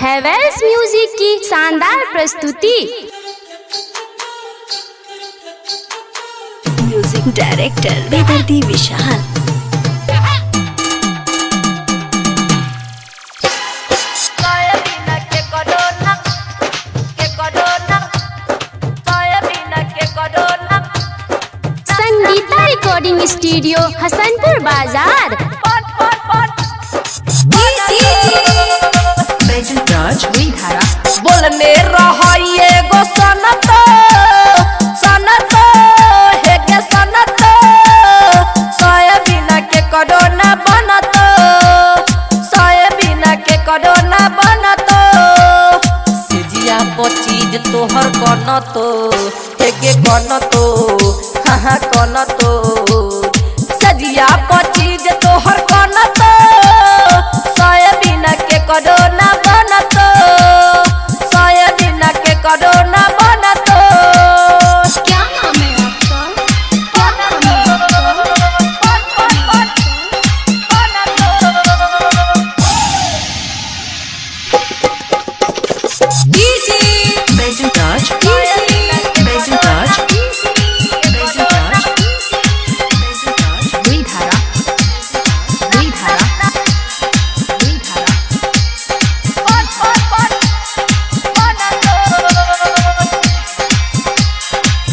Havells music की शानदार प्रस्तुति। म्यूजिक डायरेक्टर बेदर्दी विशाल। संगीता रिकॉर्डिंग स्टूडियो हसनपुर बाजार। बोल में रहिए गो सनत सनत हे गे सनत सोयाबीन के करोना बनत सोयाबीन के करोना बनत सिजिया चीज तोहर कनत हे गे कनत हाँ कनत सजिया चीज तोहर कनत सोयाबीन के करोना बनत सोयाबीन के करोना बनत। क्या नाम है आपका?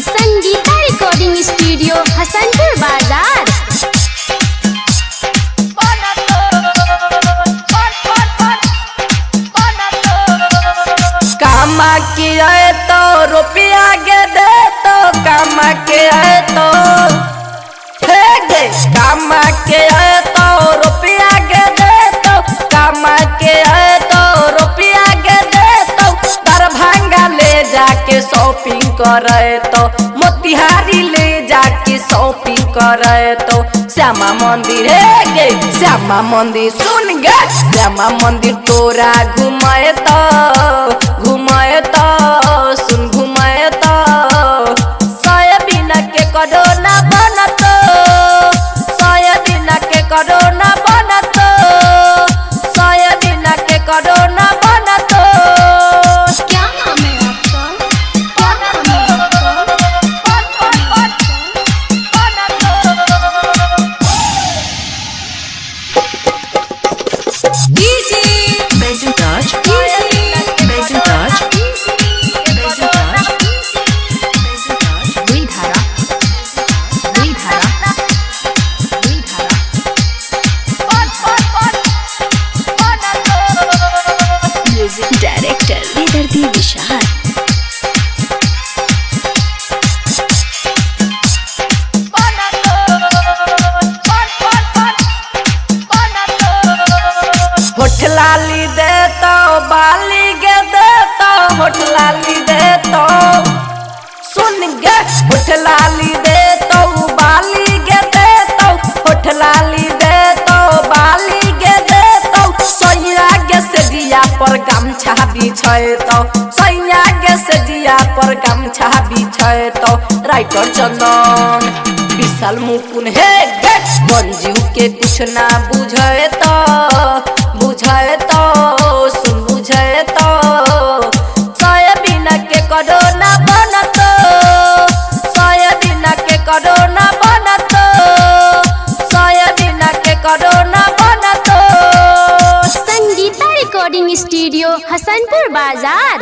संगीता रिकॉर्डिंग स्टूडियो हसनपुर बाजार। कामा के आए तो रुपया गे दे तो कामा के आए तो हे गे कामा के आए तो रुपया गे दे तो कामा के आए तो रुपया गे दे तो दरभंगा ले जाके शॉपिंग करे तो मोतिहारी ले जाके शॉपिंग करे तो श्यामा मंदिर हे गे श्यामा मंदिर सुन गे श्यामा मंदिर तोरा घुमाए तो सुन घुमाए तो सोयाबीन के करोना बनत सोयाबीन के करोना बनत सोयाबीन के करोना बनत। क्या नाम है आपका? म्यूजिक डायरेक्टर बेदर्दी विशाल। होठ लाली दे तो बाली गे दे तो होठ लाली दे तो सुन गे होठ लाली दे तो बाली गे दे तो होठ लाली दे तो बाली गे दे तो सैया गे से दिया पर गमछा बिछे तो सैया गे से दिया पर गमछा बिछे तो राइटर चंदन विशाल मुकुन हे गे मंजू के कुछ ना बुझे तो सुन बुझे तो सोयाबीन के करोना बनत सोयाबीन के करोना बनत सोयाबीन के करोना बनत। संगीता रिकॉर्डिंग स्टूडियो हसनपुर बाजार।